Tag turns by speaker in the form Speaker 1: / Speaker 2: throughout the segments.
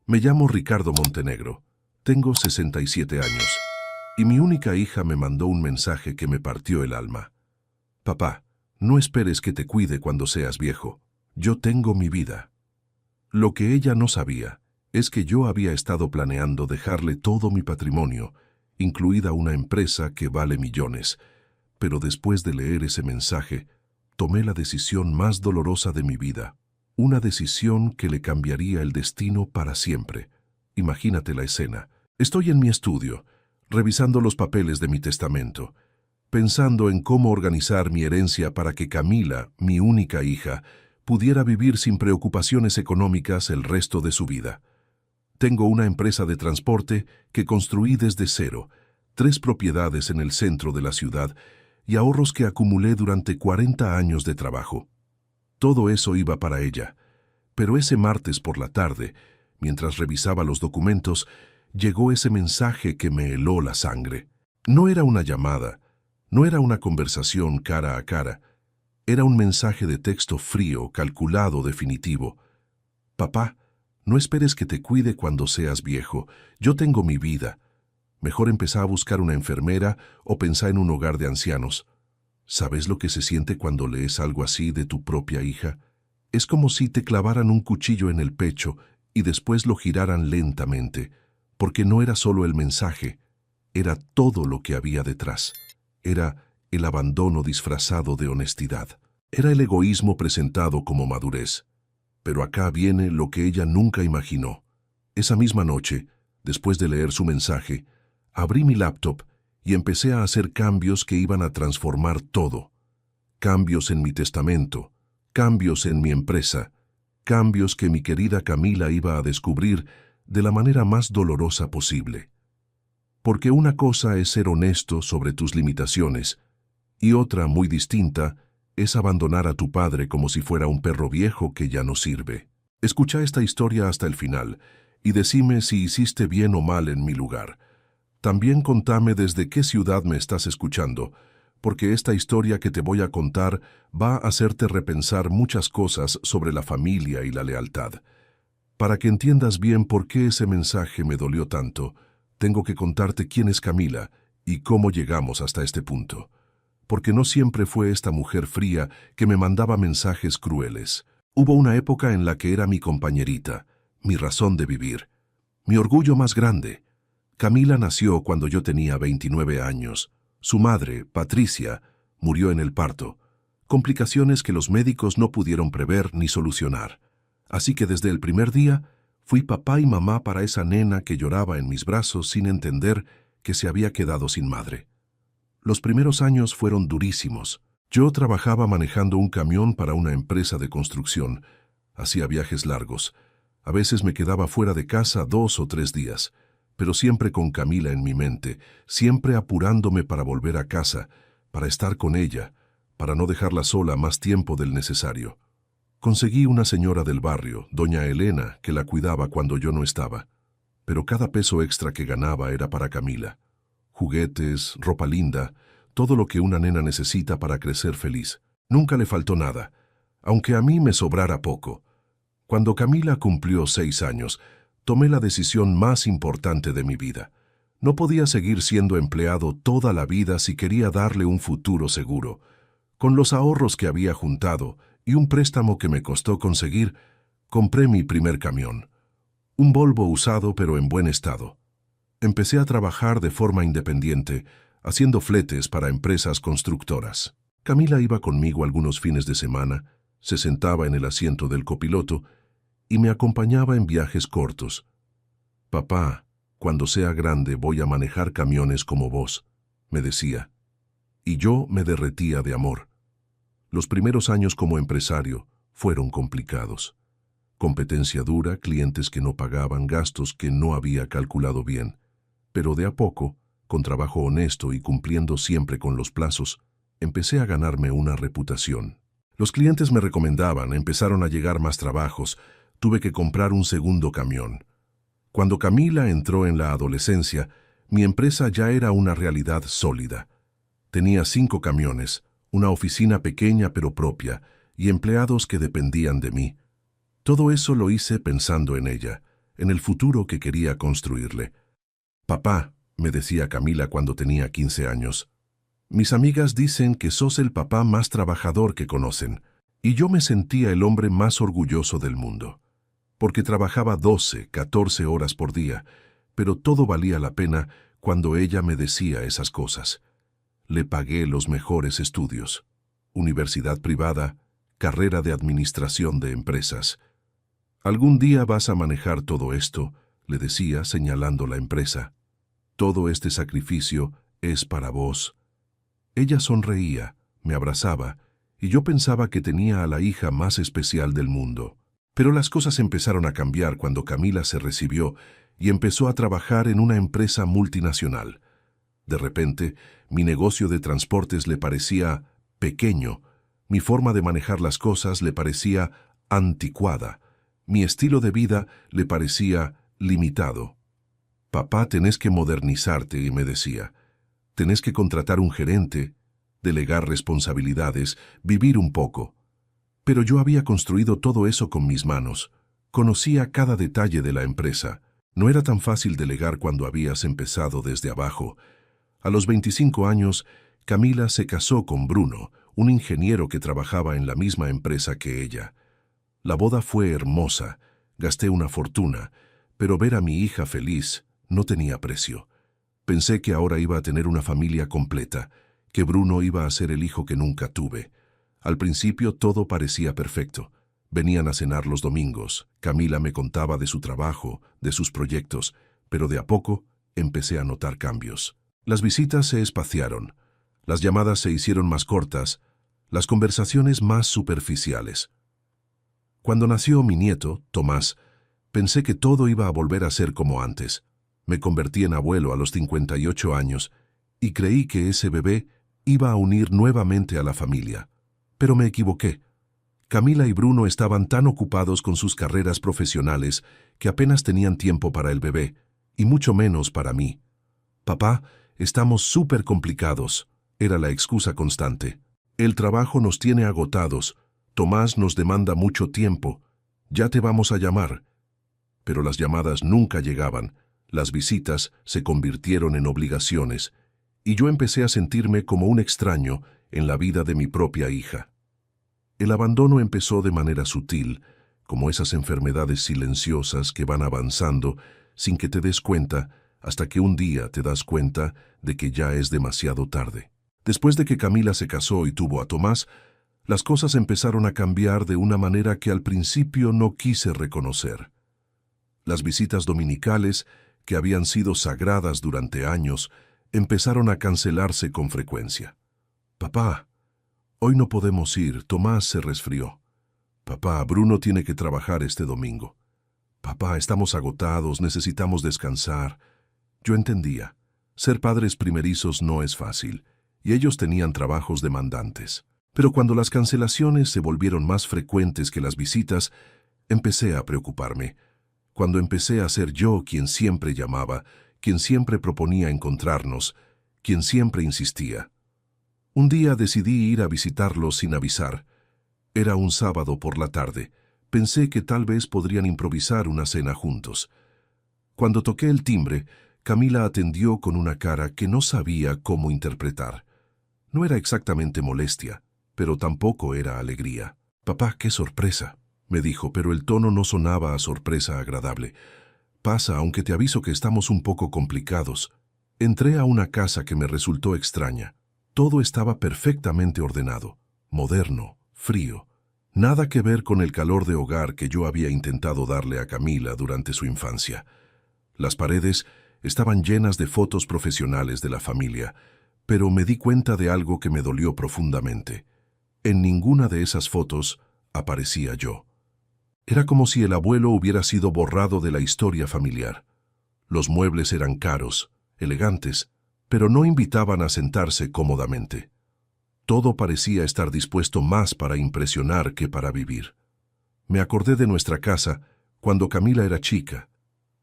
Speaker 1: Me llamo Ricardo Montenegro, tengo 67 años, y mi única hija me mandó un mensaje que me partió el alma. Papá, no esperes que te cuide cuando seas viejo, yo tengo mi vida. Lo que ella no sabía es que yo había estado planeando dejarle todo mi patrimonio, incluida una empresa que vale millones, pero después de leer ese mensaje, tomé la decisión más dolorosa de mi vida. Una decisión que le cambiaría el destino para siempre. Imagínate la escena. Estoy en mi estudio, revisando los papeles de mi testamento, pensando en cómo organizar mi herencia para que Camila, mi única hija, pudiera vivir sin preocupaciones económicas el resto de su vida. Tengo una empresa de transporte que construí desde cero, 3 propiedades en el centro de la ciudad y ahorros que acumulé durante 40 años de trabajo. Todo eso iba para ella, pero ese martes por la tarde, mientras revisaba los documentos, llegó ese mensaje que me heló la sangre. No era una llamada, no era una conversación cara a cara, era un mensaje de texto frío, calculado, definitivo. Papá, no esperes que te cuide cuando seas viejo, yo tengo mi vida. Mejor empezá a buscar una enfermera o pensá en un hogar de ancianos. ¿Sabes lo que se siente cuando lees algo así de tu propia hija? Es como si te clavaran un cuchillo en el pecho y después lo giraran lentamente, porque no era solo el mensaje, era todo lo que había detrás. Era el abandono disfrazado de honestidad. Era el egoísmo presentado como madurez. Pero acá viene lo que ella nunca imaginó. Esa misma noche, después de leer su mensaje, abrí mi laptop y empecé a hacer cambios que iban a transformar todo. Cambios en mi testamento, cambios en mi empresa, cambios que mi querida Camila iba a descubrir de la manera más dolorosa posible. Porque una cosa es ser honesto sobre tus limitaciones y otra, muy distinta, es abandonar a tu padre como si fuera un perro viejo que ya no sirve. Escucha esta historia hasta el final y decime si hiciste bien o mal en mi lugar. También contame desde qué ciudad me estás escuchando, porque esta historia que te voy a contar va a hacerte repensar muchas cosas sobre la familia y la lealtad. Para que entiendas bien por qué ese mensaje me dolió tanto, tengo que contarte quién es Camila y cómo llegamos hasta este punto. Porque no siempre fue esta mujer fría que me mandaba mensajes crueles. Hubo una época en la que era mi compañerita, mi razón de vivir, mi orgullo más grande. Camila nació cuando yo tenía 29 años. Su madre, Patricia, murió en el parto. Complicaciones que los médicos no pudieron prever ni solucionar. Así que desde el primer día, fui papá y mamá para esa nena que lloraba en mis brazos sin entender que se había quedado sin madre. Los primeros años fueron durísimos. Yo trabajaba manejando un camión para una empresa de construcción. Hacía viajes largos. A veces me quedaba fuera de casa 2 o 3 días. Pero siempre con Camila en mi mente, siempre apurándome para volver a casa, para estar con ella, para no dejarla sola más tiempo del necesario. Conseguí una señora del barrio, doña Elena, que la cuidaba cuando yo no estaba. Pero cada peso extra que ganaba era para Camila. Juguetes, ropa linda, todo lo que una nena necesita para crecer feliz. Nunca le faltó nada, aunque a mí me sobrara poco. Cuando Camila cumplió 6 años, tomé la decisión más importante de mi vida. No podía seguir siendo empleado toda la vida si quería darle un futuro seguro. Con los ahorros que había juntado y un préstamo que me costó conseguir, compré mi primer camión. Un Volvo usado pero en buen estado. Empecé a trabajar de forma independiente, haciendo fletes para empresas constructoras. Camila iba conmigo algunos fines de semana, se sentaba en el asiento del copiloto y me acompañaba en viajes cortos. Papá, cuando sea grande voy a manejar camiones como vos, me decía. Y yo me derretía de amor. Los primeros años como empresario fueron complicados. Competencia dura, clientes que no pagaban, gastos que no había calculado bien. Pero de a poco, con trabajo honesto y cumpliendo siempre con los plazos, empecé a ganarme una reputación. Los clientes me recomendaban, empezaron a llegar más trabajos, tuve que comprar un segundo camión. Cuando Camila entró en la adolescencia, mi empresa ya era una realidad sólida. Tenía 5 camiones, una oficina pequeña pero propia, y empleados que dependían de mí. Todo eso lo hice pensando en ella. en el futuro que quería construirle. Papá, me decía Camila cuando tenía 15 años, mis amigas dicen que sos el papá más trabajador que conocen, y yo me sentía el hombre más orgulloso del mundo, porque trabajaba 12, 14 horas por día, pero todo valía la pena cuando ella me decía esas cosas. Le pagué los mejores estudios, universidad privada, carrera de administración de empresas. Algún día vas a manejar todo esto, le decía señalando la empresa. Todo este sacrificio es para vos. Ella sonreía, me abrazaba, y yo pensaba que tenía a la hija más especial del mundo. Pero las cosas empezaron a cambiar cuando Camila se recibió y empezó a trabajar en una empresa multinacional. De repente, mi negocio de transportes le parecía pequeño, mi forma de manejar las cosas le parecía anticuada, mi estilo de vida le parecía limitado. Papá, tenés que modernizarte, me decía. Tenés que contratar un gerente, delegar responsabilidades, vivir un poco. Pero yo había construido todo eso con mis manos. Conocía cada detalle de la empresa. No era tan fácil delegar cuando habías empezado desde abajo. A los 25 años, Camila se casó con Bruno, un ingeniero que trabajaba en la misma empresa que ella. La boda fue hermosa, gasté una fortuna, pero ver a mi hija feliz no tenía precio. Pensé que ahora iba a tener una familia completa, que Bruno iba a ser el hijo que nunca tuve. Al principio todo parecía perfecto. Venían a cenar los domingos, Camila me contaba de su trabajo, de sus proyectos, pero de a poco empecé a notar cambios. Las visitas se espaciaron, las llamadas se hicieron más cortas, las conversaciones más superficiales. Cuando nació mi nieto, Tomás, pensé que todo iba a volver a ser como antes. Me convertí en abuelo a los 58 años y creí que ese bebé iba a unir nuevamente a la familia. Pero me equivoqué. Camila y Bruno estaban tan ocupados con sus carreras profesionales que apenas tenían tiempo para el bebé, y mucho menos para mí. Papá, estamos súper complicados, era la excusa constante. El trabajo nos tiene agotados, Tomás nos demanda mucho tiempo, ya te vamos a llamar. Pero las llamadas nunca llegaban. Las visitas se convirtieron en obligaciones, y yo empecé a sentirme como un extraño en la vida de mi propia hija. El abandono empezó de manera sutil, como esas enfermedades silenciosas que van avanzando sin que te des cuenta, hasta que un día te das cuenta de que ya es demasiado tarde. Después de que Camila se casó y tuvo a Tomás, las cosas empezaron a cambiar de una manera que al principio no quise reconocer. Las visitas dominicales, que habían sido sagradas durante años, empezaron a cancelarse con frecuencia. Papá, hoy no podemos ir, Tomás se resfrió. Papá, Bruno tiene que trabajar este domingo. Papá, estamos agotados, necesitamos descansar. Yo entendía, ser padres primerizos no es fácil, y ellos tenían trabajos demandantes. Pero cuando las cancelaciones se volvieron más frecuentes que las visitas, empecé a preocuparme. Cuando empecé a ser yo quien siempre llamaba, quien siempre proponía encontrarnos, quien siempre insistía. Un día decidí ir a visitarlos sin avisar. Era un sábado por la tarde. Pensé que tal vez podrían improvisar una cena juntos. Cuando toqué el timbre, Camila atendió con una cara que no sabía cómo interpretar. No era exactamente molestia, pero tampoco era alegría. «Papá, qué sorpresa», me dijo, pero el tono no sonaba a sorpresa agradable. «Pasa, aunque te aviso que estamos un poco complicados». Entré a una casa que me resultó extraña. Todo estaba perfectamente ordenado, moderno, frío. Nada que ver con el calor de hogar que yo había intentado darle a Camila durante su infancia. Las paredes estaban llenas de fotos profesionales de la familia, pero me di cuenta de algo que me dolió profundamente. En ninguna de esas fotos aparecía yo. Era como si el abuelo hubiera sido borrado de la historia familiar. Los muebles eran caros, elegantes, pero no invitaban a sentarse cómodamente. Todo parecía estar dispuesto más para impresionar que para vivir. Me acordé de nuestra casa cuando Camila era chica,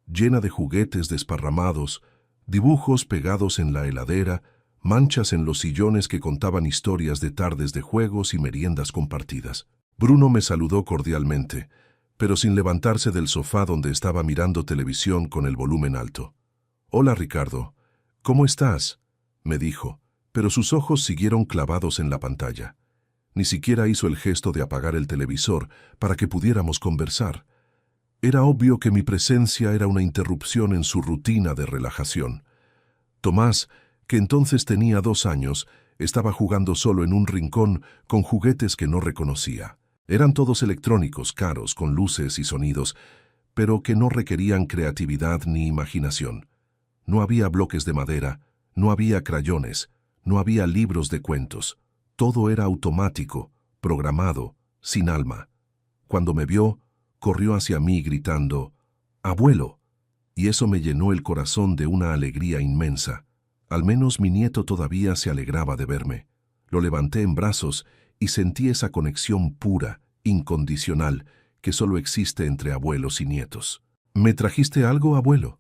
Speaker 1: llena de juguetes desparramados, dibujos pegados en la heladera, manchas en los sillones que contaban historias de tardes de juegos y meriendas compartidas. Bruno me saludó cordialmente, pero sin levantarse del sofá donde estaba mirando televisión con el volumen alto. «Hola, Ricardo. ¿Cómo estás?», me dijo, pero sus ojos siguieron clavados en la pantalla. Ni siquiera hizo el gesto de apagar el televisor para que pudiéramos conversar. Era obvio que mi presencia era una interrupción en su rutina de relajación. Tomás, que entonces tenía 2 años, estaba jugando solo en un rincón con juguetes que no reconocía. Eran todos electrónicos, caros, con luces y sonidos, pero que no requerían creatividad ni imaginación. No había bloques de madera, no había crayones, no había libros de cuentos. Todo era automático, programado, sin alma. Cuando me vio, corrió hacia mí gritando, «¡Abuelo!», y eso me llenó el corazón de una alegría inmensa. Al menos mi nieto todavía se alegraba de verme. Lo levanté en brazos y sentí esa conexión pura, incondicional, que solo existe entre abuelos y nietos. «¿Me trajiste algo, abuelo?»,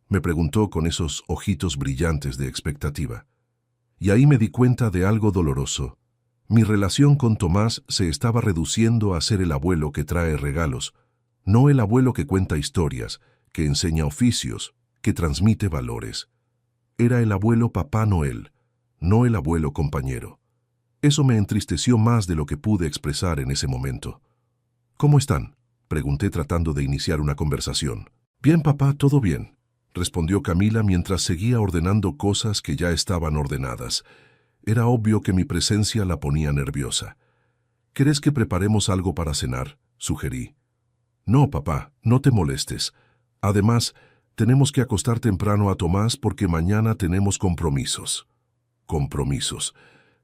Speaker 1: me preguntó con esos ojitos brillantes de expectativa. Y ahí me di cuenta de algo doloroso. Mi relación con Tomás se estaba reduciendo a ser el abuelo que trae regalos, no el abuelo que cuenta historias, que enseña oficios, que transmite valores. Era el abuelo Papá Noel, no el abuelo compañero. Eso me entristeció más de lo que pude expresar en ese momento. «¿Cómo están?», pregunté tratando de iniciar una conversación. «Bien, papá, todo bien», respondió Camila mientras seguía ordenando cosas que ya estaban ordenadas. Era obvio que mi presencia la ponía nerviosa. «¿Querés que preparemos algo para cenar?», sugerí. «No, papá, no te molestes. Además, tenemos que acostar temprano a Tomás porque mañana tenemos compromisos». Compromisos.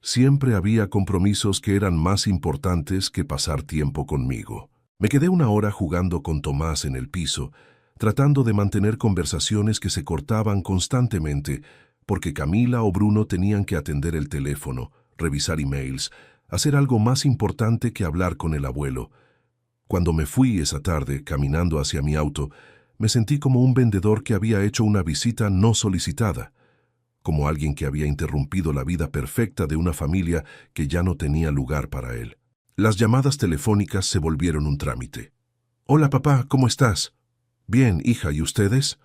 Speaker 1: Siempre había compromisos que eran más importantes que pasar tiempo conmigo. Me quedé 1 hora jugando con Tomás en el piso, tratando de mantener conversaciones que se cortaban constantemente, porque Camila o Bruno tenían que atender el teléfono, revisar emails, hacer algo más importante que hablar con el abuelo. Cuando me fui esa tarde, caminando hacia mi auto, me sentí como un vendedor que había hecho una visita no solicitada, como alguien que había interrumpido la vida perfecta de una familia que ya no tenía lugar para él. Las llamadas telefónicas se volvieron un trámite. «Hola, papá, ¿cómo estás?». «Bien, hija, ¿y ustedes?».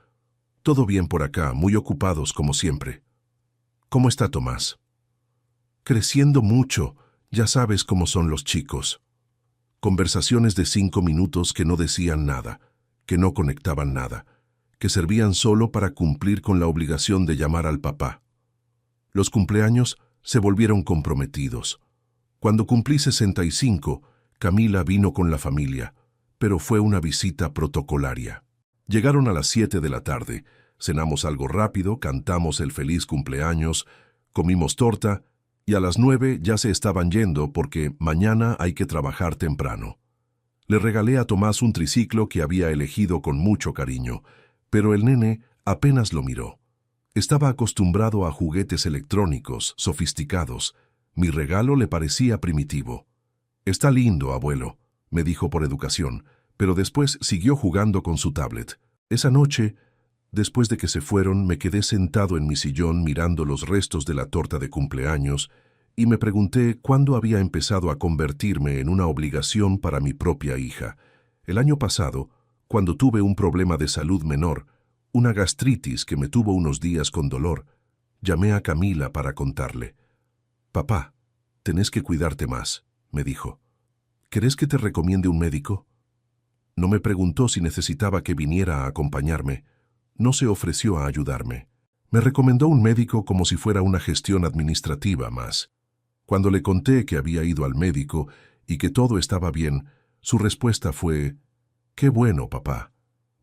Speaker 1: «Todo bien por acá, muy ocupados como siempre». «¿Cómo está Tomás?». «Creciendo mucho, ya sabes cómo son los chicos». Conversaciones de 5 minutos que no decían nada, que no conectaban nada, que servían solo para cumplir con la obligación de llamar al papá. Los cumpleaños se volvieron comprometidos. Cuando cumplí 65, Camila vino con la familia, pero fue una visita protocolaria. Llegaron a las 7 de la tarde, cenamos algo rápido, cantamos el feliz cumpleaños, comimos torta y a las 9 ya se estaban yendo porque mañana hay que trabajar temprano. Le regalé a Tomás un triciclo que había elegido con mucho cariño, pero el nene apenas lo miró. Estaba acostumbrado a juguetes electrónicos, sofisticados. Mi regalo le parecía primitivo. «Está lindo, abuelo», me dijo por educación, pero después siguió jugando con su tablet. Esa noche, después de que se fueron, me quedé sentado en mi sillón mirando los restos de la torta de cumpleaños y me pregunté cuándo había empezado a convertirme en una obligación para mi propia hija. El año pasado, cuando tuve un problema de salud menor, una gastritis que me tuvo unos días con dolor, llamé a Camila para contarle. «Papá, tenés que cuidarte más», me dijo. «¿Querés que te recomiende un médico?». No me preguntó si necesitaba que viniera a acompañarme. No se ofreció a ayudarme. Me recomendó un médico como si fuera una gestión administrativa más. Cuando le conté que había ido al médico y que todo estaba bien, su respuesta fue: «Qué bueno, papá.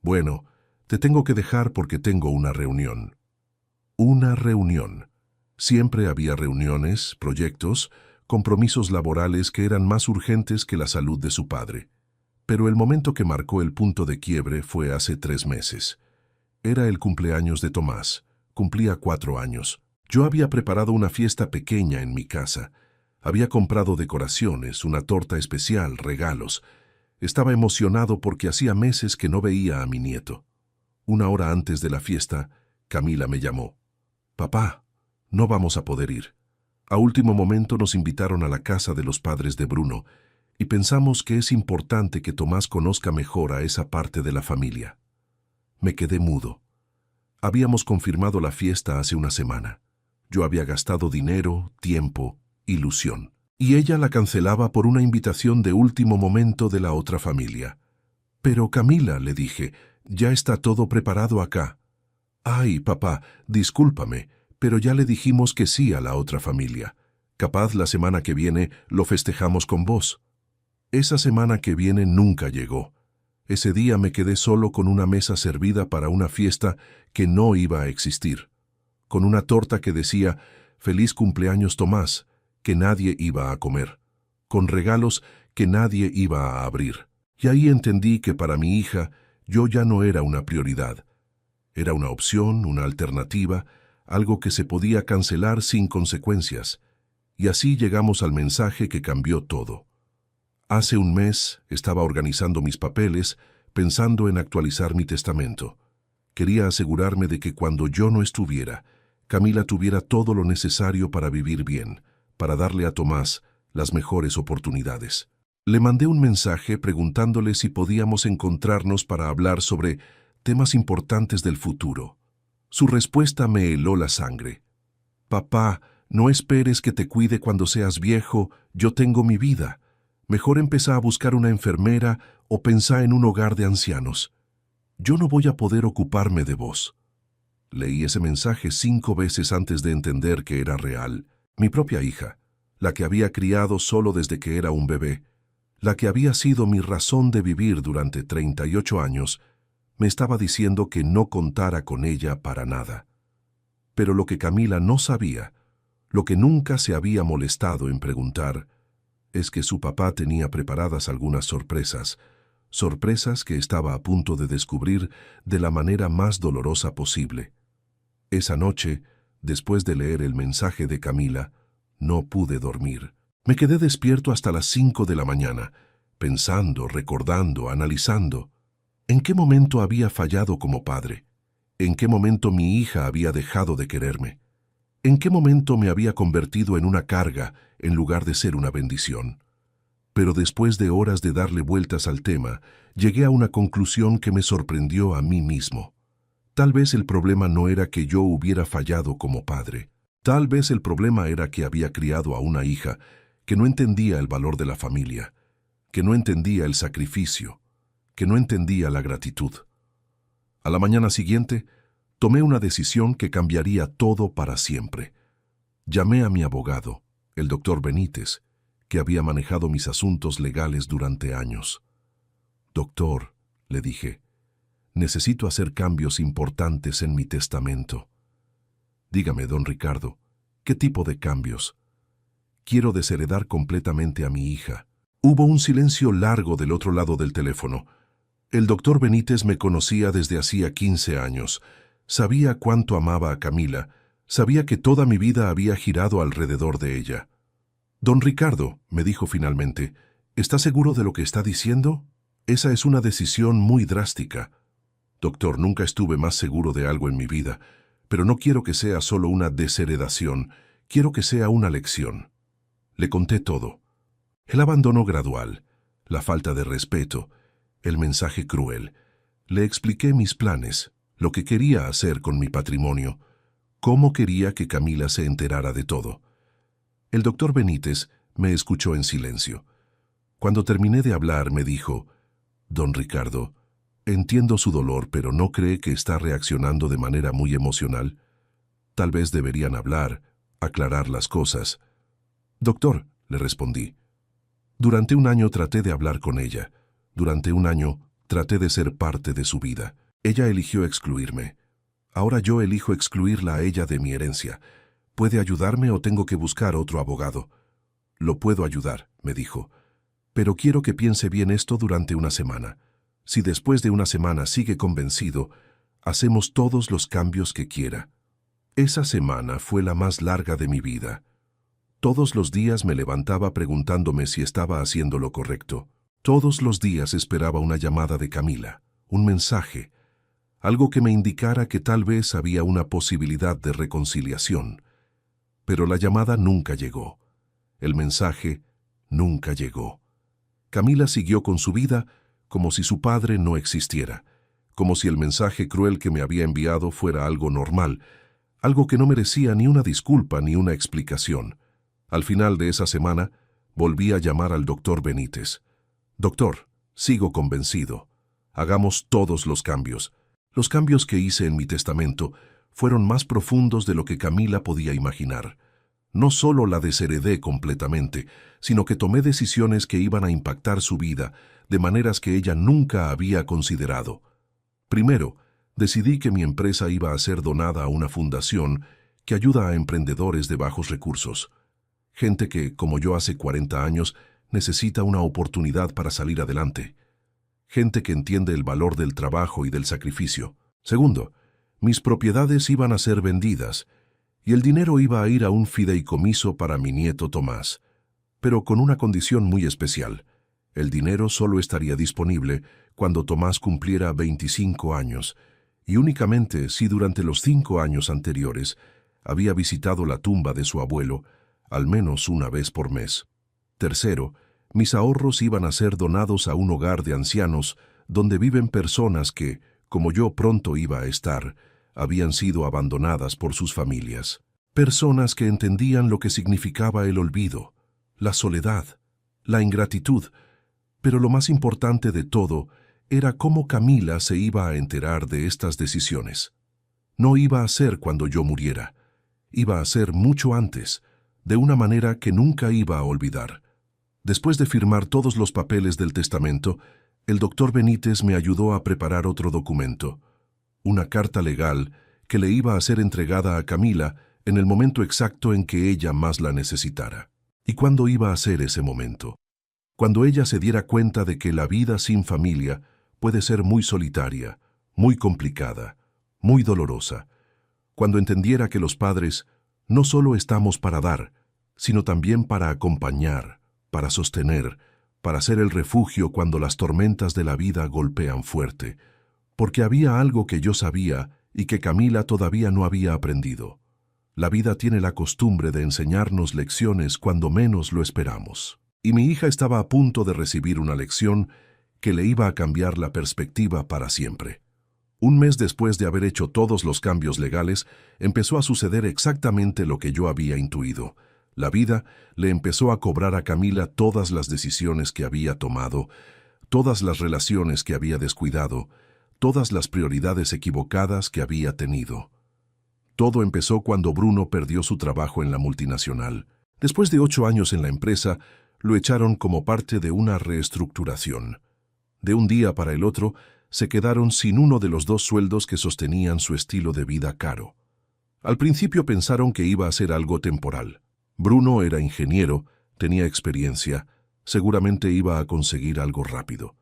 Speaker 1: Bueno, te tengo que dejar porque tengo una reunión». Una reunión. Siempre había reuniones, proyectos, compromisos laborales que eran más urgentes que la salud de su padre. Pero el momento que marcó el punto de quiebre fue hace 3 meses. Era el cumpleaños de Tomás. Cumplía 4 años. Yo había preparado una fiesta pequeña en mi casa. Había comprado decoraciones, una torta especial, regalos. Estaba emocionado porque hacía meses que no veía a mi nieto. 1 hora antes de la fiesta, Camila me llamó. «Papá, no vamos a poder ir». A último momento nos invitaron a la casa de los padres de Bruno, y pensamos que es importante que Tomás conozca mejor a esa parte de la familia. Me quedé mudo. Habíamos confirmado la fiesta hace una semana. Yo había gastado dinero, tiempo, ilusión. Y ella la cancelaba por una invitación de último momento de la otra familia. Pero Camila, le dije, ya está todo preparado acá. Ay, papá, discúlpame, pero ya le dijimos que sí a la otra familia. Capaz la semana que viene lo festejamos con vos. Esa semana que viene nunca llegó. Ese día me quedé solo con una mesa servida para una fiesta que no iba a existir, con una torta que decía «Feliz cumpleaños Tomás», que nadie iba a comer, con regalos que nadie iba a abrir. Y ahí entendí que para mi hija yo ya no era una prioridad. Era una opción, una alternativa, algo que se podía cancelar sin consecuencias. Y así llegamos al mensaje que cambió todo. Hace un mes estaba organizando mis papeles, pensando en actualizar mi testamento. Quería asegurarme de que cuando yo no estuviera, Camila tuviera todo lo necesario para vivir bien, para darle a Tomás las mejores oportunidades. Le mandé un mensaje preguntándole si podíamos encontrarnos para hablar sobre temas importantes del futuro. Su respuesta me heló la sangre. «Papá, no esperes que te cuide cuando seas viejo, yo tengo mi vida. Mejor empezá a buscar una enfermera o pensá en un hogar de ancianos. Yo no voy a poder ocuparme de vos». Leí ese mensaje 5 veces antes de entender que era real. Mi propia hija, la que había criado solo desde que era un bebé, la que había sido mi razón de vivir durante 38 años, me estaba diciendo que no contara con ella para nada. Pero lo que Camila no sabía, lo que nunca se había molestado en preguntar, es que su papá tenía preparadas algunas sorpresas, sorpresas que estaba a punto de descubrir de la manera más dolorosa posible. Esa noche, después de leer el mensaje de Camila, no pude dormir. Me quedé despierto hasta las 5 de la mañana, pensando, recordando, analizando. ¿En qué momento había fallado como padre? ¿En qué momento mi hija había dejado de quererme? ¿En qué momento me había convertido en una carga en lugar de ser una bendición? Pero después de horas de darle vueltas al tema, llegué a una conclusión que me sorprendió a mí mismo. Tal vez el problema no era que yo hubiera fallado como padre. Tal vez el problema era que había criado a una hija que no entendía el valor de la familia, que no entendía el sacrificio, que no entendía la gratitud. A la mañana siguiente, tomé una decisión que cambiaría todo para siempre. Llamé a mi abogado, el doctor Benítez, que había manejado mis asuntos legales durante años. «Doctor», le dije, «necesito hacer cambios importantes en mi testamento». «Dígame, don Ricardo, ¿qué tipo de cambios?» «Quiero desheredar completamente a mi hija». Hubo un silencio largo del otro lado del teléfono. El doctor Benítez me conocía desde hacía 15 años. Sabía cuánto amaba a Camila. Sabía que toda mi vida había girado alrededor de ella. «Don Ricardo», me dijo finalmente, «¿está seguro de lo que está diciendo? Esa es una decisión muy drástica». «Doctor, nunca estuve más seguro de algo en mi vida, pero no quiero que sea solo una desheredación, quiero que sea una lección». Le conté todo. El abandono gradual, la falta de respeto, el mensaje cruel. Le expliqué mis planes, lo que quería hacer con mi patrimonio, cómo quería que Camila se enterara de todo. El doctor Benítez me escuchó en silencio. Cuando terminé de hablar, me dijo, «Don Ricardo, entiendo su dolor, pero ¿no cree que está reaccionando de manera muy emocional? Tal vez deberían hablar, aclarar las cosas». «Doctor», le respondí, «durante un año traté de hablar con ella. Durante un año traté de ser parte de su vida. Ella eligió excluirme. Ahora yo elijo excluirla a ella de mi herencia. ¿Puede ayudarme o tengo que buscar otro abogado?» «Lo puedo ayudar», me dijo, «pero quiero que piense bien esto durante una semana. Si después de una semana sigue convencido, hacemos todos los cambios que quiera». Esa semana fue la más larga de mi vida. Todos los días me levantaba preguntándome si estaba haciendo lo correcto. Todos los días esperaba una llamada de Camila, un mensaje, algo que me indicara que tal vez había una posibilidad de reconciliación. Pero la llamada nunca llegó. El mensaje nunca llegó. Camila siguió con su vida como si su padre no existiera, como si el mensaje cruel que me había enviado fuera algo normal, algo que no merecía ni una disculpa ni una explicación. Al final de esa semana, volví a llamar al doctor Benítez. Doctor, sigo convencido. Hagamos todos los cambios. Los cambios que hice en mi testamento fueron más profundos de lo que Camila podía imaginar. No solo la desheredé completamente, sino que tomé decisiones que iban a impactar su vida de maneras que ella nunca había considerado. Primero, decidí que mi empresa iba a ser donada a una fundación que ayuda a emprendedores de bajos recursos. Gente que, como yo hace 40 años, necesita una oportunidad para salir adelante. Gente que entiende el valor del trabajo y del sacrificio. Segundo, mis propiedades iban a ser vendidas y el dinero iba a ir a un fideicomiso para mi nieto Tomás, pero con una condición muy especial. El dinero solo estaría disponible cuando Tomás cumpliera 25 años, y únicamente si durante los 5 años anteriores había visitado la tumba de su abuelo, al menos una vez por mes. Tercero, mis ahorros iban a ser donados a un hogar de ancianos donde viven personas que, como yo pronto iba a estar, habían sido abandonadas por sus familias. Personas que entendían lo que significaba el olvido, la soledad, la ingratitud, pero lo más importante de todo era cómo Camila se iba a enterar de estas decisiones. No iba a ser cuando yo muriera, iba a ser mucho antes, de una manera que nunca iba a olvidar. Después de firmar todos los papeles del testamento, el doctor Benítez me ayudó a preparar otro documento, una carta legal que le iba a ser entregada a Camila en el momento exacto en que ella más la necesitara. ¿Y cuándo iba a ser ese momento? Cuando ella se diera cuenta de que la vida sin familia puede ser muy solitaria, muy complicada, muy dolorosa. Cuando entendiera que los padres no solo estamos para dar, sino también para acompañar, para sostener, para ser el refugio cuando las tormentas de la vida golpean fuerte, porque había algo que yo sabía y que Camila todavía no había aprendido. La vida tiene la costumbre de enseñarnos lecciones cuando menos lo esperamos. Y mi hija estaba a punto de recibir una lección que le iba a cambiar la perspectiva para siempre. Un mes después de haber hecho todos los cambios legales, empezó a suceder exactamente lo que yo había intuido. La vida le empezó a cobrar a Camila todas las decisiones que había tomado, todas las relaciones que había descuidado, todas las prioridades equivocadas que había tenido. Todo empezó cuando Bruno perdió su trabajo en la multinacional. Después de 8 años en la empresa, lo echaron como parte de una reestructuración. De un día para el otro, se quedaron sin uno de los 2 sueldos que sostenían su estilo de vida caro. Al principio pensaron que iba a ser algo temporal. Bruno era ingeniero, tenía experiencia, seguramente iba a conseguir algo rápido.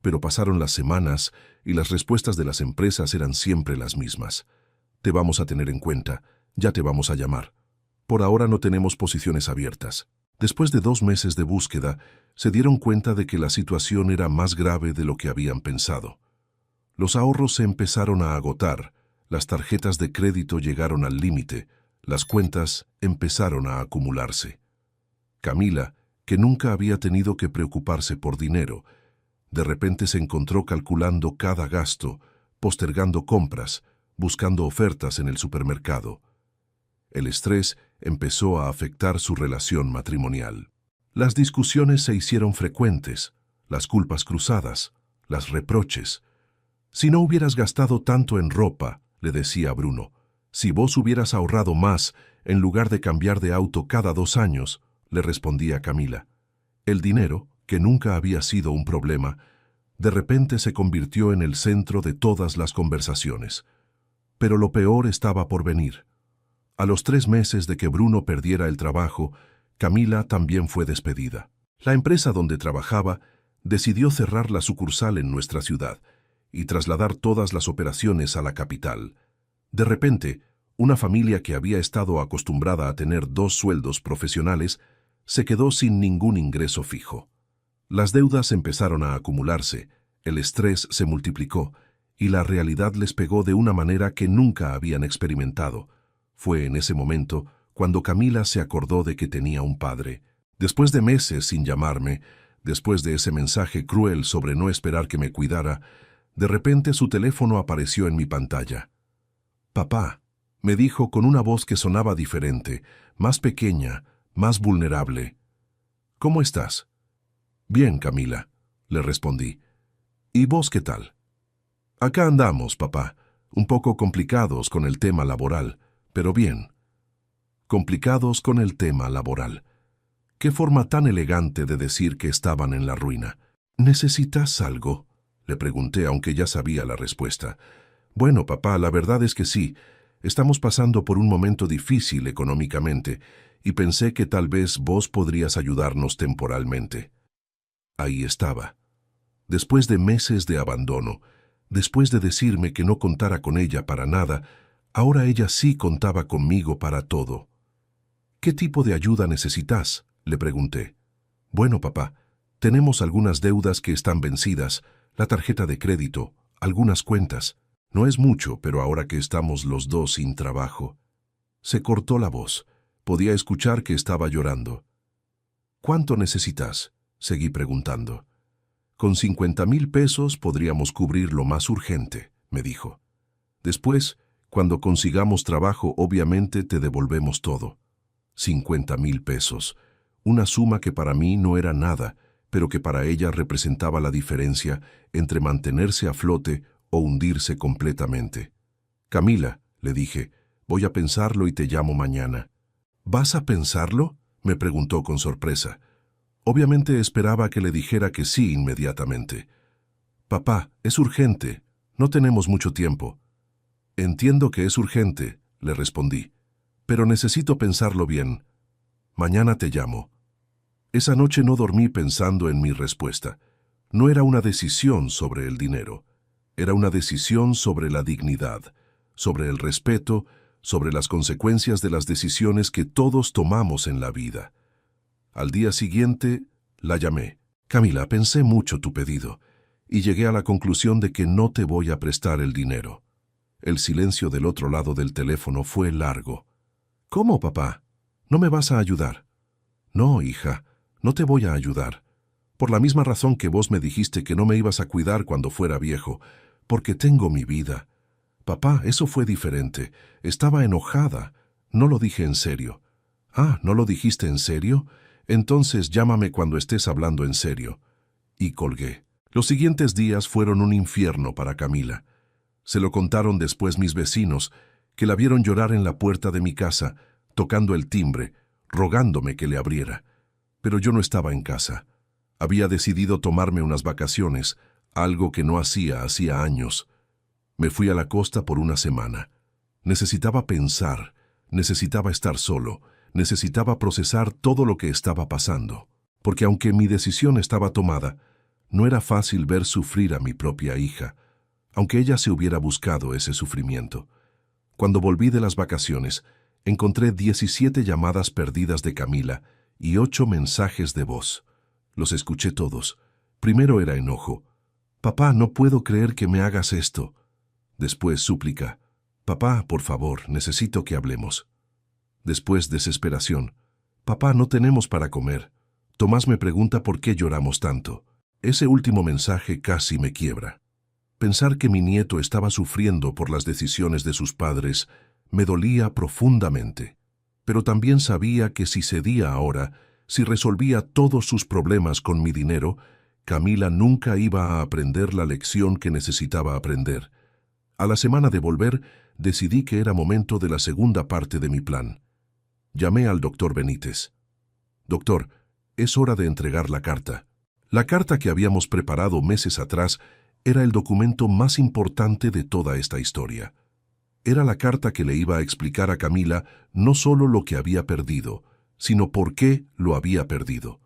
Speaker 1: Pero pasaron las semanas y las respuestas de las empresas eran siempre las mismas. Te vamos a tener en cuenta, ya te vamos a llamar. Por ahora no tenemos posiciones abiertas. Después de 2 meses de búsqueda, se dieron cuenta de que la situación era más grave de lo que habían pensado. Los ahorros se empezaron a agotar, las tarjetas de crédito llegaron al límite, las cuentas empezaron a acumularse. Camila, que nunca había tenido que preocuparse por dinero, de repente se encontró calculando cada gasto, postergando compras, buscando ofertas en el supermercado. El estrés empezó a afectar su relación matrimonial. Las discusiones se hicieron frecuentes, las culpas cruzadas, las reproches. Si no hubieras gastado tanto en ropa, le decía a Bruno, si vos hubieras ahorrado más en lugar de cambiar de auto cada 2 años, le respondía Camila. El dinero, que nunca había sido un problema, de repente se convirtió en el centro de todas las conversaciones. Pero lo peor estaba por venir. A los 3 meses de que Bruno perdiera el trabajo, Camila también fue despedida. La empresa donde trabajaba decidió cerrar la sucursal en nuestra ciudad y trasladar todas las operaciones a la capital. De repente, una familia que había estado acostumbrada a tener 2 sueldos profesionales se quedó sin ningún ingreso fijo. Las deudas empezaron a acumularse, el estrés se multiplicó y la realidad les pegó de una manera que nunca habían experimentado. Fue en ese momento cuando Camila se acordó de que tenía un padre. Después de meses sin llamarme, Después de ese mensaje cruel sobre no esperar que me cuidara, de repente su teléfono apareció en mi pantalla. «Papá», me dijo con una voz que sonaba diferente, más pequeña, más vulnerable. «¿Cómo estás?» «Bien, Camila», le respondí. «¿Y vos qué tal?» «Acá andamos, papá, un poco complicados con el tema laboral, pero bien». Complicados con el tema laboral. Qué forma tan elegante de decir que estaban en la ruina. «¿Necesitas algo?», le pregunté, aunque ya sabía la respuesta. «Bueno, papá, la verdad es que sí. Estamos pasando por un momento difícil económicamente y pensé que tal vez vos podrías ayudarnos temporalmente». Ahí estaba. Después de meses de abandono, después de decirme que no contara con ella para nada, ahora ella sí contaba conmigo para todo. «¿Qué tipo de ayuda necesitas?», le pregunté. «Bueno, papá, tenemos algunas deudas que están vencidas, la tarjeta de crédito, algunas cuentas. No es mucho, pero ahora que estamos los dos sin trabajo». Se cortó la voz. Podía escuchar que estaba llorando. «¿Cuánto necesitas?», seguí preguntando. «Con 50,000 pesos podríamos cubrir lo más urgente», me dijo. «Después, cuando consigamos trabajo, obviamente te devolvemos todo». 50,000 pesos. Una suma que para mí no era nada, pero que para ella representaba la diferencia entre mantenerse a flote o hundirse completamente. «Camila», le dije, «voy a pensarlo y te llamo mañana». «¿Vas a pensarlo?», me preguntó con sorpresa. Obviamente esperaba que le dijera que sí inmediatamente. «Papá, es urgente. No tenemos mucho tiempo». «Entiendo que es urgente», le respondí, «pero necesito pensarlo bien. Mañana te llamo». Esa noche no dormí pensando en mi respuesta. No era una decisión sobre el dinero. Era una decisión sobre la dignidad, sobre el respeto, sobre las consecuencias de las decisiones que todos tomamos en la vida. Al día siguiente, la llamé. «Camila, pensé mucho tu pedido y llegué a la conclusión de que no te voy a prestar el dinero». El silencio del otro lado del teléfono fue largo. «¿Cómo, papá? ¿No me vas a ayudar?» «No, hija, no te voy a ayudar. Por la misma razón que vos me dijiste que no me ibas a cuidar cuando fuera viejo, porque tengo mi vida». «Papá, eso fue diferente. Estaba enojada. No lo dije en serio». «Ah, ¿no lo dijiste en serio? Entonces llámame cuando estés hablando en serio». Y colgué. Los siguientes días fueron un infierno para Camila. Se lo contaron después mis vecinos, que la vieron llorar en la puerta de mi casa, tocando el timbre, rogándome que le abriera. Pero yo no estaba en casa. Había decidido tomarme unas vacaciones, algo que no hacía años. Me fui a la costa por una semana. Necesitaba pensar, necesitaba estar solo, necesitaba procesar todo lo que estaba pasando. Porque aunque mi decisión estaba tomada, no era fácil ver sufrir a mi propia hija, aunque ella se hubiera buscado ese sufrimiento. Cuando volví de las vacaciones, encontré 17 llamadas perdidas de Camila y 8 mensajes de voz. Los escuché todos. Primero era enojo. «Papá, no puedo creer que me hagas esto». Después súplica. «Papá, por favor, necesito que hablemos». Después desesperación. «Papá, no tenemos para comer». Tomás me pregunta por qué lloramos tanto. Ese último mensaje casi me quiebra. Pensar que mi nieto estaba sufriendo por las decisiones de sus padres me dolía profundamente. Pero también sabía que si cedía ahora, si resolvía todos sus problemas con mi dinero, Camila nunca iba a aprender la lección que necesitaba aprender. A la semana de volver, decidí que era momento de la segunda parte de mi plan. Llamé al doctor Benítez. «Doctor, es hora de entregar la carta». La carta que habíamos preparado meses atrás era el documento más importante de toda esta historia. Era la carta que le iba a explicar a Camila no solo lo que había perdido, sino por qué lo había perdido.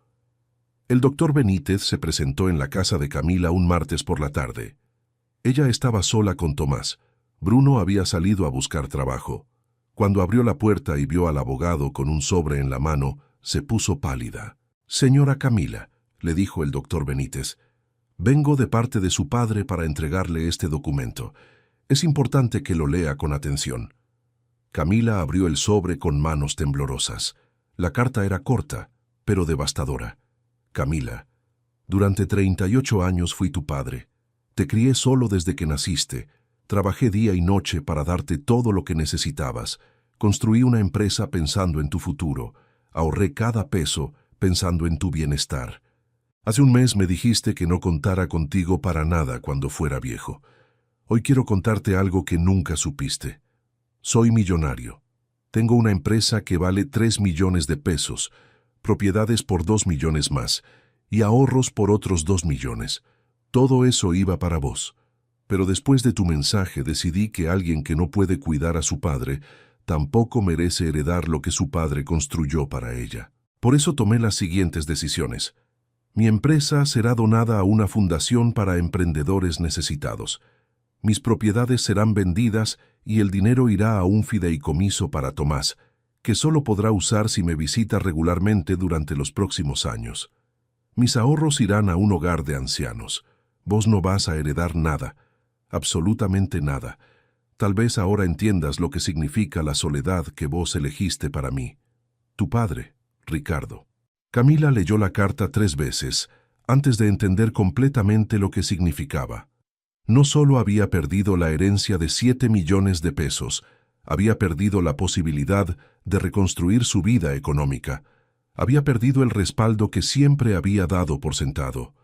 Speaker 1: El doctor Benítez se presentó en la casa de Camila un martes por la tarde. Ella estaba sola con Tomás. Bruno había salido a buscar trabajo. Cuando abrió la puerta y vio al abogado con un sobre en la mano, se puso pálida. «Señora Camila», le dijo el doctor Benítez, «vengo de parte de su padre para entregarle este documento. Es importante que lo lea con atención». Camila abrió el sobre con manos temblorosas. La carta era corta, pero devastadora. «Camila, Durante 38 años fui tu padre. Te crié solo desde que naciste. Trabajé día y noche para darte todo lo que necesitabas. Construí una empresa pensando en tu futuro. Ahorré cada peso pensando en tu bienestar. Hace un mes me dijiste que no contara contigo para nada cuando fuera viejo. Hoy quiero contarte algo que nunca supiste. Soy millonario. Tengo una empresa que vale 3 millones de pesos, propiedades por 2 millones más y ahorros por otros 2 millones. Todo eso iba para vos. Pero después de tu mensaje decidí que alguien que no puede cuidar a su padre tampoco merece heredar lo que su padre construyó para ella. Por eso tomé las siguientes decisiones. Mi empresa será donada a una fundación para emprendedores necesitados. Mis propiedades serán vendidas y el dinero irá a un fideicomiso para Tomás, que solo podrá usar si me visita regularmente durante los próximos años. Mis ahorros irán a un hogar de ancianos. Vos no vas a heredar nada, absolutamente nada. Tal vez ahora entiendas lo que significa la soledad que vos elegiste para mí. Tu padre, Ricardo. Camila leyó la carta 3 veces antes de entender completamente lo que significaba. No solo había perdido la herencia de 7 millones de pesos, había perdido la posibilidad de reconstruir su vida económica. Había perdido el respaldo que siempre había dado por sentado.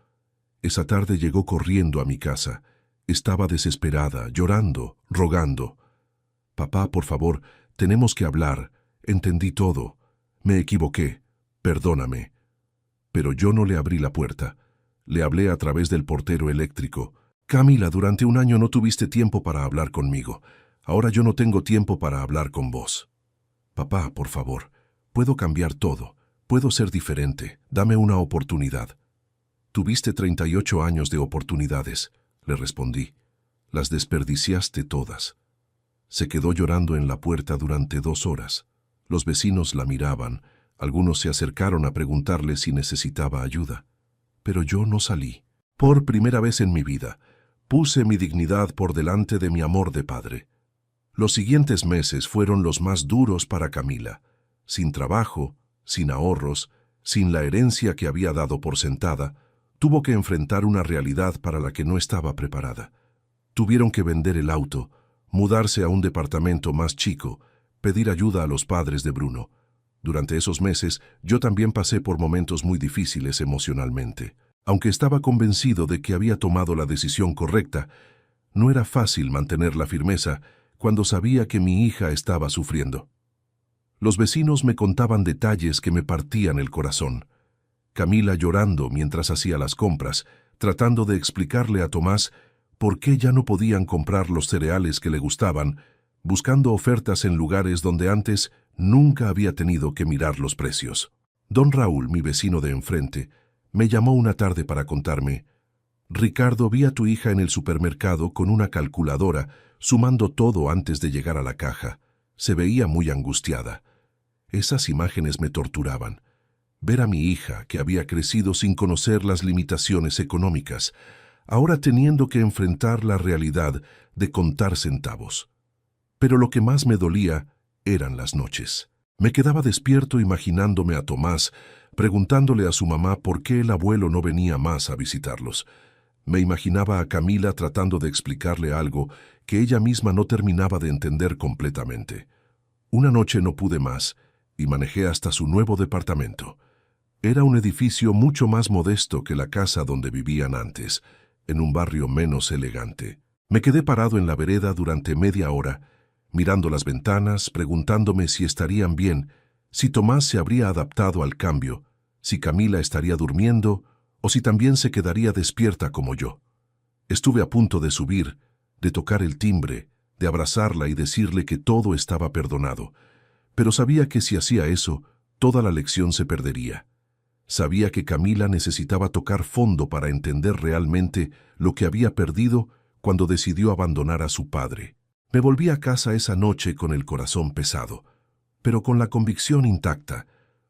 Speaker 1: Esa tarde llegó corriendo a mi casa. Estaba desesperada, llorando, rogando. Papá, por favor, tenemos que hablar. Entendí todo. Me equivoqué. Perdóname. Pero yo no le abrí la puerta. Le hablé a través del portero eléctrico. Camila, durante un año no tuviste tiempo para hablar conmigo. Ahora yo no tengo tiempo para hablar con vos. Papá, por favor, puedo cambiar todo. Puedo ser diferente. Dame una oportunidad. Tuviste 38 años de oportunidades, le respondí. Las desperdiciaste todas. Se quedó llorando en la puerta durante 2 horas. Los vecinos la miraban. Algunos se acercaron a preguntarle si necesitaba ayuda. Pero yo no salí. Por primera vez en mi vida, puse mi dignidad por delante de mi amor de padre. Los siguientes meses fueron los más duros para Camila. Sin trabajo, sin ahorros, sin la herencia que había dado por sentada, tuvo que enfrentar una realidad para la que no estaba preparada. Tuvieron que vender el auto, mudarse a un departamento más chico, pedir ayuda a los padres de Bruno. Durante esos meses, yo también pasé por momentos muy difíciles emocionalmente. Aunque estaba convencido de que había tomado la decisión correcta, no era fácil mantener la firmeza cuando sabía que mi hija estaba sufriendo. Los vecinos me contaban detalles que me partían el corazón. Camila llorando mientras hacía las compras, tratando de explicarle a Tomás por qué ya no podían comprar los cereales que le gustaban, buscando ofertas en lugares donde antes nunca había tenido que mirar los precios. Don Raúl, mi vecino de enfrente, me llamó una tarde para contarme: Ricardo, vi a tu hija en el supermercado con una calculadora, sumando todo antes de llegar a la caja. Se veía muy angustiada. Esas imágenes me torturaban. Ver a mi hija, que había crecido sin conocer las limitaciones económicas, ahora teniendo que enfrentar la realidad de contar centavos. Pero lo que más me dolía eran las noches. Me quedaba despierto imaginándome a Tomás, preguntándole a su mamá por qué el abuelo no venía más a visitarlos. Me imaginaba a Camila tratando de explicarle algo que ella misma no terminaba de entender completamente. Una noche no pude más y manejé hasta su nuevo departamento. Era un edificio mucho más modesto que la casa donde vivían antes, en un barrio menos elegante. Me quedé parado en la vereda durante media hora, mirando las ventanas, preguntándome si estarían bien, si Tomás se habría adaptado al cambio, si Camila estaría durmiendo o si también se quedaría despierta como yo. Estuve a punto de subir, de tocar el timbre, de abrazarla y decirle que todo estaba perdonado, pero sabía que si hacía eso, toda la lección se perdería. Sabía que Camila necesitaba tocar fondo para entender realmente lo que había perdido cuando decidió abandonar a su padre. Me volví a casa esa noche con el corazón pesado, pero con la convicción intacta.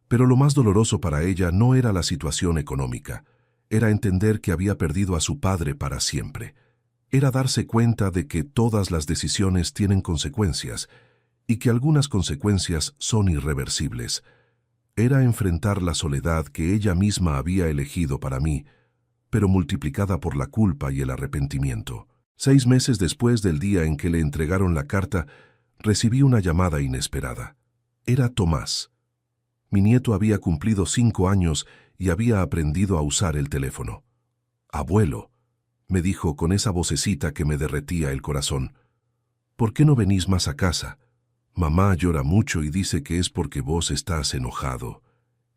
Speaker 1: Pero lo más doloroso para ella no era la situación económica, era entender que había perdido a su padre para siempre. Era darse cuenta de que todas las decisiones tienen consecuencias y que algunas consecuencias son irreversibles. Era enfrentar la soledad que ella misma había elegido para mí, pero multiplicada por la culpa y el arrepentimiento. 6 meses después del día en que le entregaron la carta, recibí una llamada inesperada. Era Tomás. Mi nieto había cumplido 5 años y había aprendido a usar el teléfono. «Abuelo», me dijo con esa vocecita que me derretía el corazón, «¿por qué no venís más a casa? Mamá llora mucho y dice que es porque vos estás enojado».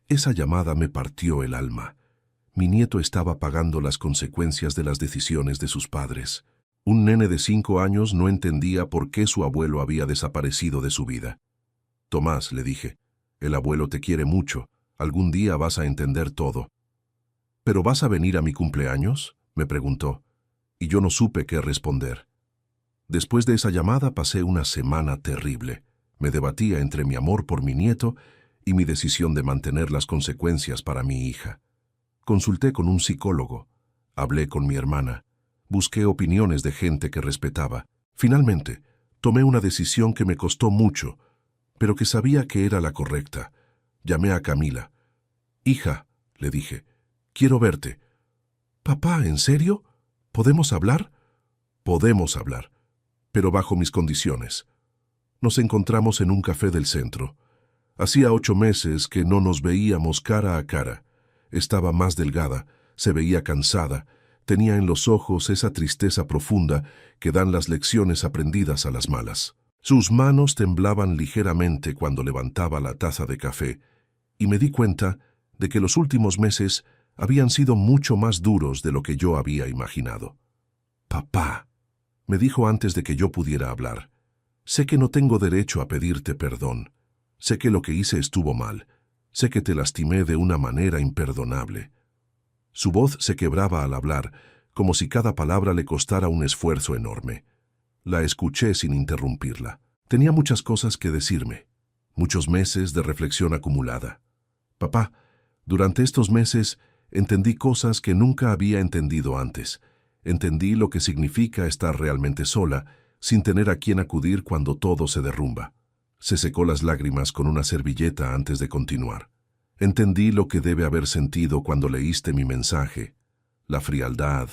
Speaker 1: Esa llamada me partió el alma. Mi nieto estaba pagando las consecuencias de las decisiones de sus padres. Un nene de 5 años no entendía por qué su abuelo había desaparecido de su vida. «Tomás», le dije, «el abuelo te quiere mucho. Algún día vas a entender todo». «¿Pero vas a venir a mi cumpleaños?», me preguntó, y yo no supe qué responder. Después de esa llamada pasé una semana terrible. Me debatía entre mi amor por mi nieto y mi decisión de mantener las consecuencias para mi hija. Consulté con un psicólogo, hablé con mi hermana, busqué opiniones de gente que respetaba. Finalmente, tomé una decisión que me costó mucho, pero que sabía que era la correcta. Llamé a Camila. «Hija», le dije, «quiero verte». «Papá, ¿en serio? ¿Podemos hablar?» «Podemos hablar, pero bajo mis condiciones». Nos encontramos en un café del centro. Hacía 8 meses que no nos veíamos cara a cara. Estaba más delgada, se veía cansada, tenía en los ojos esa tristeza profunda que dan las lecciones aprendidas a las malas. Sus manos temblaban ligeramente cuando levantaba la taza de café, y me di cuenta de que los últimos meses habían sido mucho más duros de lo que yo había imaginado. «Papá», me dijo antes de que yo pudiera hablar, «sé que no tengo derecho a pedirte perdón. Sé que lo que hice estuvo mal. Sé que te lastimé de una manera imperdonable». Su voz se quebraba al hablar, como si cada palabra le costara un esfuerzo enorme. La escuché sin interrumpirla. Tenía muchas cosas que decirme, muchos meses de reflexión acumulada. «Papá, durante estos meses entendí cosas que nunca había entendido antes. Entendí lo que significa estar realmente sola, sin tener a quién acudir cuando todo se derrumba». Se secó las lágrimas con una servilleta antes de continuar. «Entendí lo que debe haber sentido cuando leíste mi mensaje. La frialdad,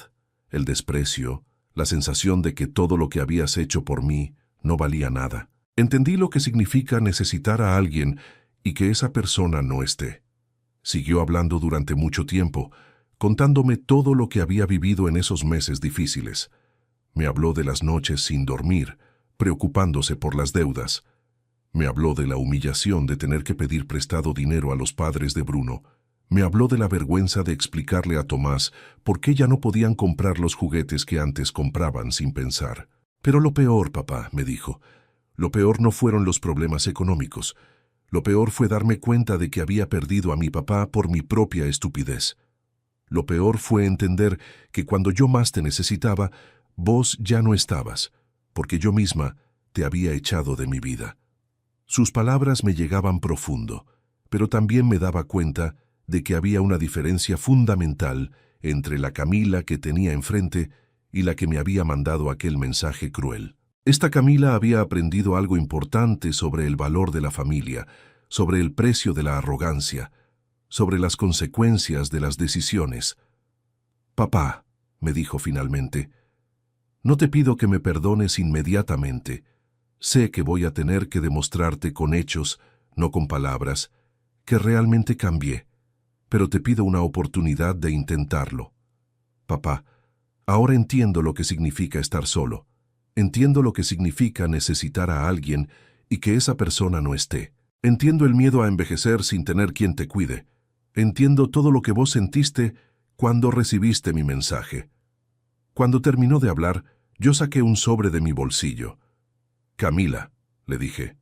Speaker 1: el desprecio, la sensación de que todo lo que habías hecho por mí no valía nada. Entendí lo que significa necesitar a alguien y que esa persona no esté». Siguió hablando durante mucho tiempo, contándome todo lo que había vivido en esos meses difíciles. Me habló de las noches sin dormir, preocupándose por las deudas. Me habló de la humillación de tener que pedir prestado dinero a los padres de Bruno. Me habló de la vergüenza de explicarle a Tomás por qué ya no podían comprar los juguetes que antes compraban sin pensar. «Pero lo peor, papá», me dijo, «lo peor no fueron los problemas económicos. Lo peor fue darme cuenta de que había perdido a mi papá por mi propia estupidez. Lo peor fue entender que cuando yo más te necesitaba, vos ya no estabas, porque yo misma te había echado de mi vida». Sus palabras me llegaban profundo, pero también me daba cuenta de que había una diferencia fundamental entre la Camila que tenía enfrente y la que me había mandado aquel mensaje cruel. Esta Camila había aprendido algo importante sobre el valor de la familia, sobre el precio de la arrogancia, sobre las consecuencias de las decisiones. «Papá», me dijo finalmente, «no te pido que me perdones inmediatamente. Sé que voy a tener que demostrarte con hechos, no con palabras, que realmente cambié, pero te pido una oportunidad de intentarlo. Papá, ahora entiendo lo que significa estar solo. Entiendo lo que significa necesitar a alguien y que esa persona no esté. Entiendo el miedo a envejecer sin tener quien te cuide. Entiendo todo lo que vos sentiste cuando recibiste mi mensaje». Cuando terminó de hablar, yo saqué un sobre de mi bolsillo. «Camila», le dije,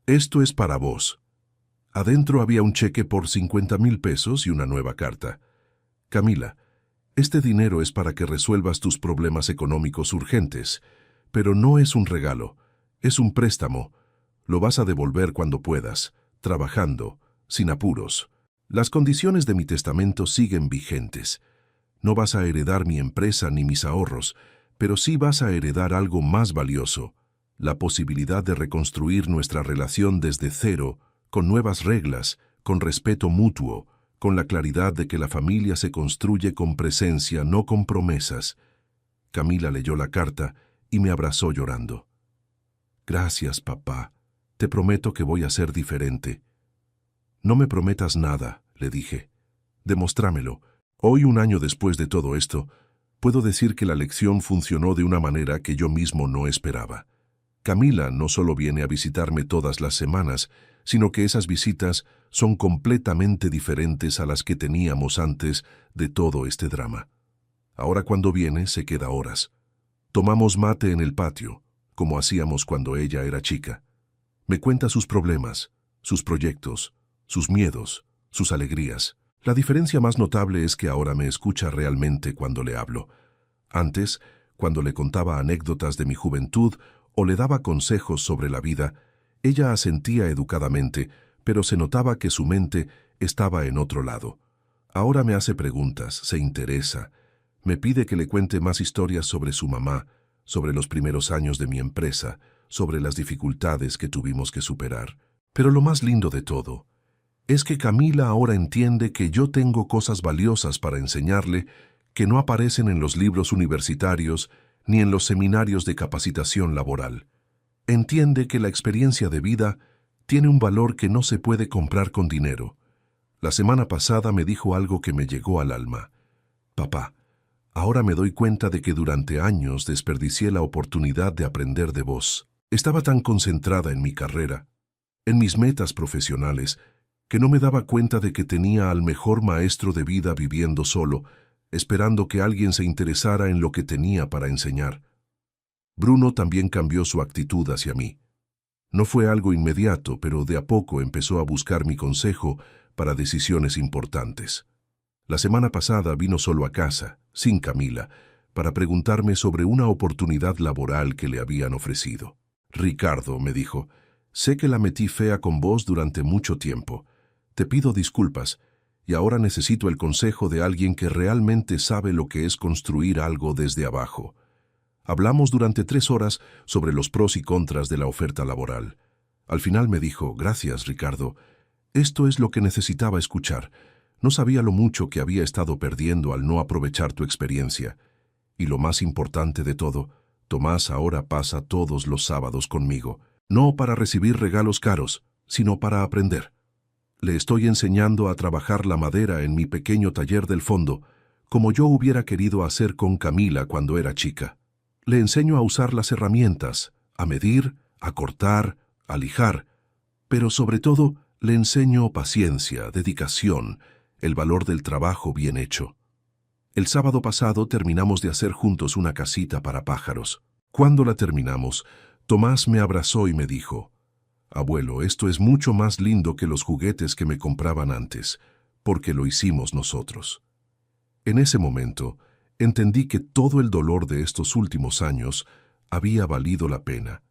Speaker 1: «esto es para vos». Adentro había un cheque por 50,000 pesos y una nueva carta. «Camila, este dinero es para que resuelvas tus problemas económicos urgentes, pero no es un regalo, es un préstamo. Lo vas a devolver cuando puedas, trabajando, sin apuros. Las condiciones de mi testamento siguen vigentes. No vas a heredar mi empresa ni mis ahorros, pero sí vas a heredar algo más valioso, la posibilidad de reconstruir nuestra relación desde cero, con nuevas reglas, con respeto mutuo, con la claridad de que la familia se construye con presencia, no con promesas. Camila leyó la carta y me abrazó llorando. Gracias, papá. Te prometo que voy a ser diferente. No me prometas nada, le dije. Demostrámelo. Hoy, un año después de todo esto, puedo decir que la lección funcionó de una manera que yo mismo no esperaba. Camila no solo viene a visitarme todas las semanas, sino que esas visitas son completamente diferentes a las que teníamos antes de todo este drama. Ahora cuando viene, se queda horas. Tomamos mate en el patio, como hacíamos cuando ella era chica. Me cuenta sus problemas, sus proyectos, sus miedos, sus alegrías. La diferencia más notable es que ahora me escucha realmente cuando le hablo. Antes, cuando le contaba anécdotas de mi juventud o le daba consejos sobre la vida, ella asentía educadamente, pero se notaba que su mente estaba en otro lado. Ahora me hace preguntas, se interesa, me pide que le cuente más historias sobre su mamá, sobre los primeros años de mi empresa, sobre las dificultades que tuvimos que superar. Pero lo más lindo de todo es que Camila ahora entiende que yo tengo cosas valiosas para enseñarle que no aparecen en los libros universitarios ni en los seminarios de capacitación laboral. Entiende que la experiencia de vida tiene un valor que no se puede comprar con dinero. La semana pasada me dijo algo que me llegó al alma. Papá, ahora me doy cuenta de que durante años desperdicié la oportunidad de aprender de vos. Estaba tan concentrada en mi carrera, en mis metas profesionales, que no me daba cuenta de que tenía al mejor maestro de vida viviendo solo, esperando que alguien se interesara en lo que tenía para enseñar. Bruno también cambió su actitud hacia mí. No fue algo inmediato, pero de a poco empezó a buscar mi consejo para decisiones importantes. La semana pasada vino solo a casa, sin Camila, para preguntarme sobre una oportunidad laboral que le habían ofrecido. Ricardo, me dijo, sé que la metí fea con vos durante mucho tiempo. Te pido disculpas, y ahora necesito el consejo de alguien que realmente sabe lo que es construir algo desde abajo. Hablamos durante 3 horas sobre los pros y contras de la oferta laboral. Al final me dijo, gracias, Ricardo. Esto es lo que necesitaba escuchar. No sabía lo mucho que había estado perdiendo al no aprovechar tu experiencia. Y lo más importante de todo, Tomás ahora pasa todos los sábados conmigo, no para recibir regalos caros, sino para aprender. Le estoy enseñando a trabajar la madera en mi pequeño taller del fondo, como yo hubiera querido hacer con Camila cuando era chica. Le enseño a usar las herramientas, a medir, a cortar, a lijar, pero sobre todo le enseño paciencia, dedicación, el valor del trabajo bien hecho. El sábado pasado terminamos de hacer juntos una casita para pájaros. Cuando la terminamos, Tomás me abrazó y me dijo, «Abuelo, esto es mucho más lindo que los juguetes que me compraban antes, porque lo hicimos nosotros». En ese momento, entendí que todo el dolor de estos últimos años había valido la pena.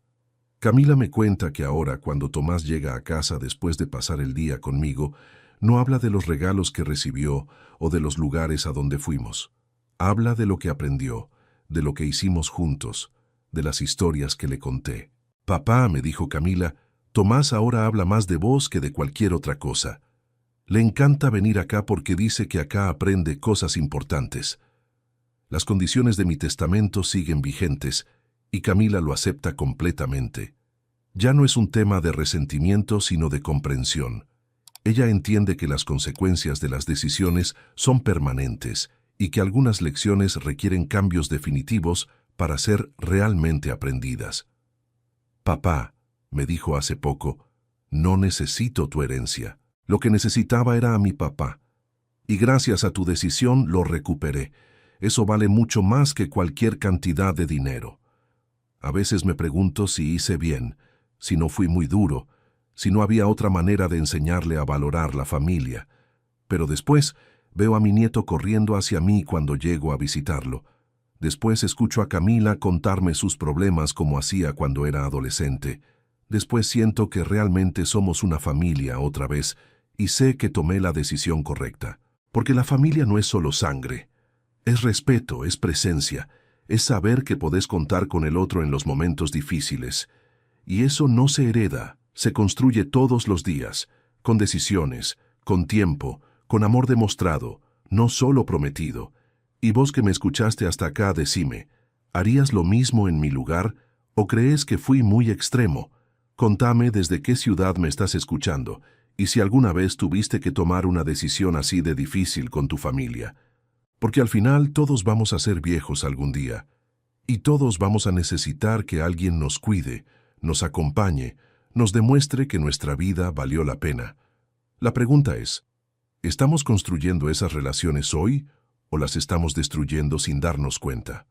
Speaker 1: Camila me cuenta que ahora, cuando Tomás llega a casa después de pasar el día conmigo, no habla de los regalos que recibió o de los lugares a donde fuimos. Habla de lo que aprendió, de lo que hicimos juntos, de las historias que le conté. «Papá», me dijo Camila, «Tomás ahora habla más de vos que de cualquier otra cosa. Le encanta venir acá porque dice que acá aprende cosas importantes». Las condiciones de mi testamento siguen vigentes y Camila lo acepta completamente. Ya no es un tema de resentimiento, sino de comprensión. Ella entiende que las consecuencias de las decisiones son permanentes y que algunas lecciones requieren cambios definitivos para ser realmente aprendidas. «Papá», me dijo hace poco, «no necesito tu herencia. Lo que necesitaba era a mi papá. Y gracias a tu decisión lo recuperé. Eso vale mucho más que cualquier cantidad de dinero». A veces me pregunto si hice bien, si no fui muy duro, si no había otra manera de enseñarle a valorar la familia. Pero después veo a mi nieto corriendo hacia mí cuando llego a visitarlo. Después escucho a Camila contarme sus problemas como hacía cuando era adolescente. Después siento que realmente somos una familia otra vez y sé que tomé la decisión correcta. Porque la familia no es solo sangre. Es respeto, es presencia, es saber que podés contar con el otro en los momentos difíciles. Y eso no se hereda, se construye todos los días, con decisiones, con tiempo, con amor demostrado, no solo prometido. Y vos que me escuchaste hasta acá, decime, ¿harías lo mismo en mi lugar o crees que fui muy extremo? Contame desde qué ciudad me estás escuchando y si alguna vez tuviste que tomar una decisión así de difícil con tu familia. Porque al final todos vamos a ser viejos algún día y todos vamos a necesitar que alguien nos cuide, nos acompañe, nos demuestre que nuestra vida valió la pena. La pregunta es, ¿estamos construyendo esas relaciones hoy o las estamos destruyendo sin darnos cuenta?